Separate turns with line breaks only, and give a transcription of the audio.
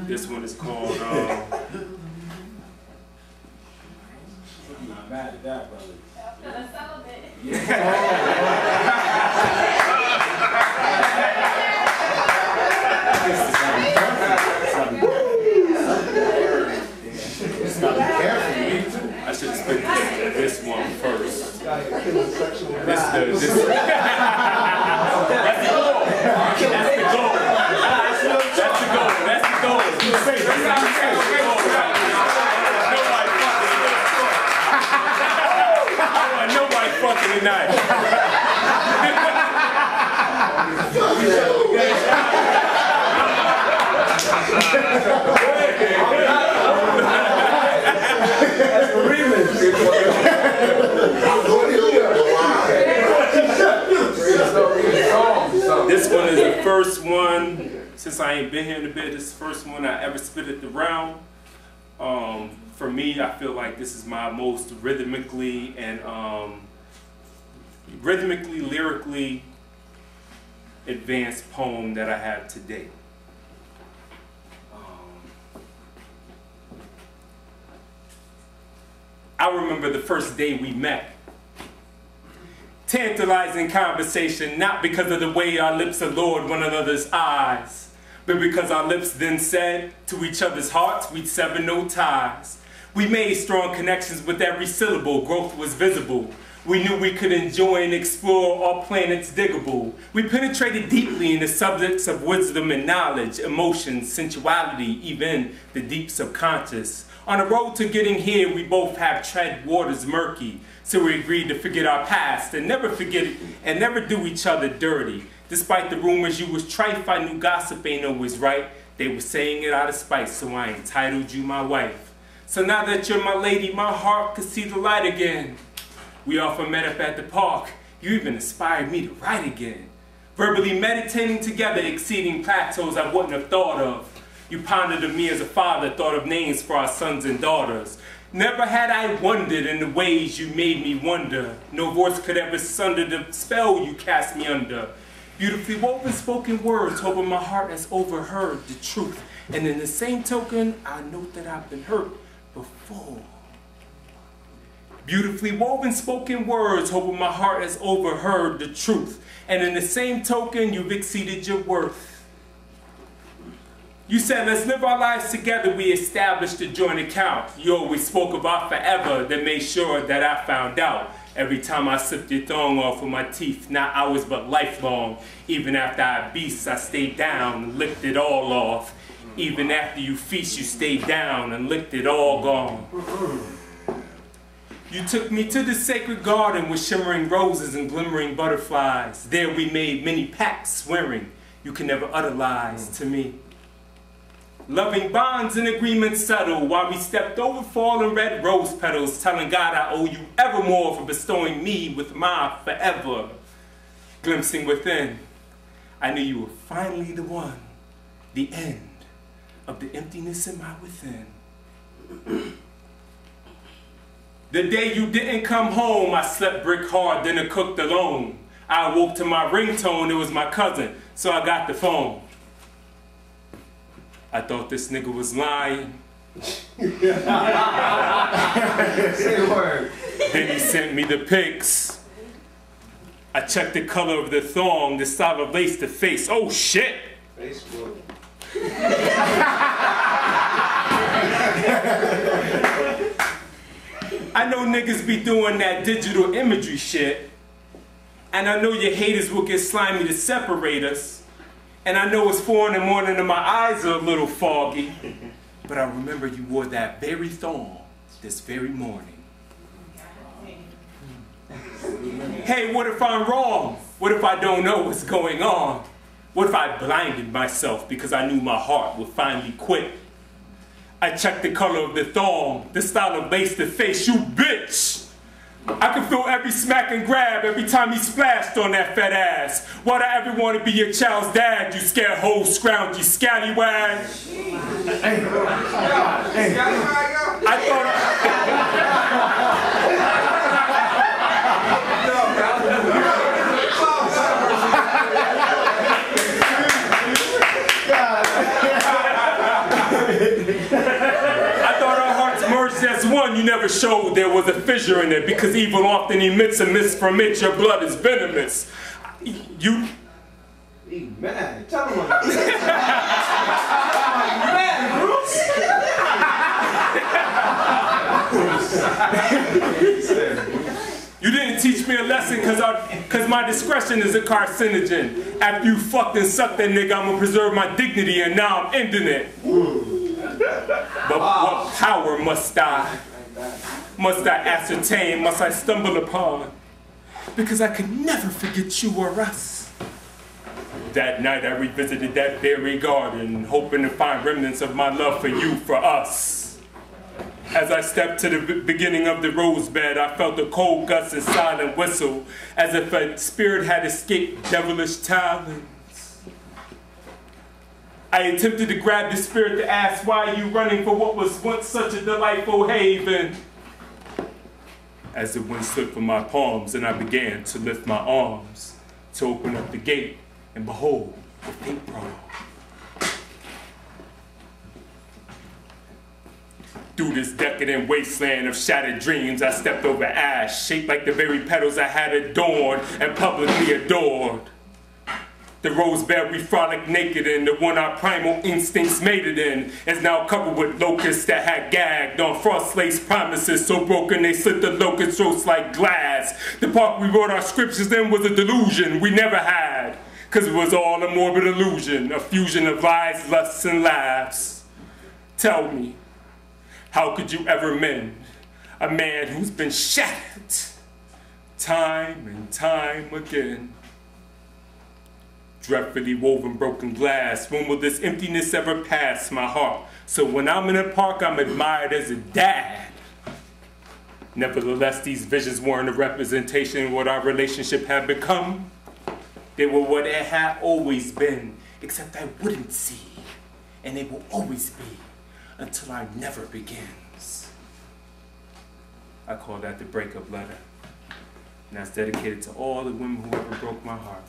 This one is called,
I'm mad at that, brother.
Gonna celebrate.
I should spit this one first. That's the goal. That's the goal. That's the goal. Nobody fucking tonight.
That's the remix.
This one is the first one, since I ain't been here in a bit, this is the first one I ever spit at the Realm. For me, I feel like this is my most rhythmically and lyrically advanced poem that I have to date. I remember the first day we met. Tantalizing conversation, not because of the way our lips allured one another's eyes, but because our lips then said to each other's hearts we'd sever no ties. We made strong connections with every syllable, growth was visible. We knew we could enjoy and explore all planets diggable. We penetrated deeply in the subjects of wisdom and knowledge, emotions, sensuality, even the deep subconscious. On the road to getting here, we both have tread waters murky, so we agreed to forget our past and never forget it and never do each other dirty. Despite the rumors you was trife, I knew gossip ain't always right. They were saying it out of spite, so I entitled you my wife. So now that you're my lady, my heart could see the light again. We often met up at the park. You even inspired me to write again. Verbally meditating together, exceeding plateaus I wouldn't have thought of. You pondered of me as a father, thought of names for our sons and daughters. Never had I wondered in the ways you made me wonder. No voice could ever sunder the spell you cast me under. Beautifully woven spoken words, hoping my heart has overheard the truth. And in the same token, I note that I've been hurt before. Beautifully woven spoken words, hoping my heart has overheard the truth. And in the same token, you've exceeded your worth. You said, let's live our lives together, we established a joint account. You always spoke of our forever, that made sure that I found out. Every time I slipped your thong off with my teeth, not hours but lifelong. Even after I beast, I stayed down and licked it all off. Even after you feast, you stayed down and licked it all gone. You took me to the sacred garden with shimmering roses and glimmering butterflies. There we made many pacts, swearing you can never utter lies to me. Loving bonds and agreements settled while we stepped over fallen red rose petals, telling God I owe you evermore for bestowing me with my forever. Glimpsing within, I knew you were finally the one, the end of the emptiness in my within. The day you didn't come home, I slept brick hard, dinner cooked alone. I awoke to my ringtone, it was my cousin, so I got the phone. I thought this nigga was lying.
Say the word.
Then he sent me the pics. I checked the color of the thong, the style of lace, the face. Oh shit!
Facebook.
I know niggas be doing that digital imagery shit. And I know your haters will get slimy to separate us. And I know it's 4 in the morning and my eyes are a little foggy. But I remember you wore that very thong this very morning. Hey, what if I'm wrong? What if I don't know what's going on? What if I blinded myself because I knew my heart would finally quit? I checked the color of the thong, the style of lace, the face, you bitch! I could feel every smack and grab every time he splashed on that fat ass. Why'd I ever want to be your child's dad, you scared hoe, scroungy scallywag? I thought you never showed there was a fissure in it, because evil often emits a mist from it. Your blood is venomous. You...
Man, tell him what man, Bruce.
You didn't teach me a lesson because my discretion is a carcinogen. After you fucked and sucked that nigga, I'm gonna preserve my dignity, and now I'm ending it. But what power must I ascertain, must I stumble upon? Because I could never forget you or us. That night I revisited that very garden, hoping to find remnants of my love for you, for us. As I stepped to the beginning of the rose bed, I felt a cold gust and silent whistle, as if a spirit had escaped devilish talons. I attempted to grab the spirit to ask, why are you running for what was once such a delightful haven? As the wind slipped from my palms and I began to lift my arms, to open up the gate, and behold, the faint prom. Through this decadent wasteland of shattered dreams, I stepped over ash, shaped like the very petals I had adorned and publicly adored. The rose bed we frolicked naked in, the one our primal instincts mated in, is now covered with locusts that had gagged on frost-laced promises so broken they slit the locust throats like glass. The park we wrote our scriptures in was a delusion we never had, because it was all a morbid illusion, a fusion of lies, lusts, and laughs. Tell me, how could you ever mend a man who's been shattered time and time again? Dreadfully woven broken glass, when will this emptiness ever pass my heart? So when I'm in a park, I'm admired as a dad. Nevertheless, these visions weren't a representation of what our relationship had become. They were what it had always been, except I wouldn't see. And they will always be, until I never begins. I call that the breakup letter. And that's dedicated to all the women who ever broke my heart.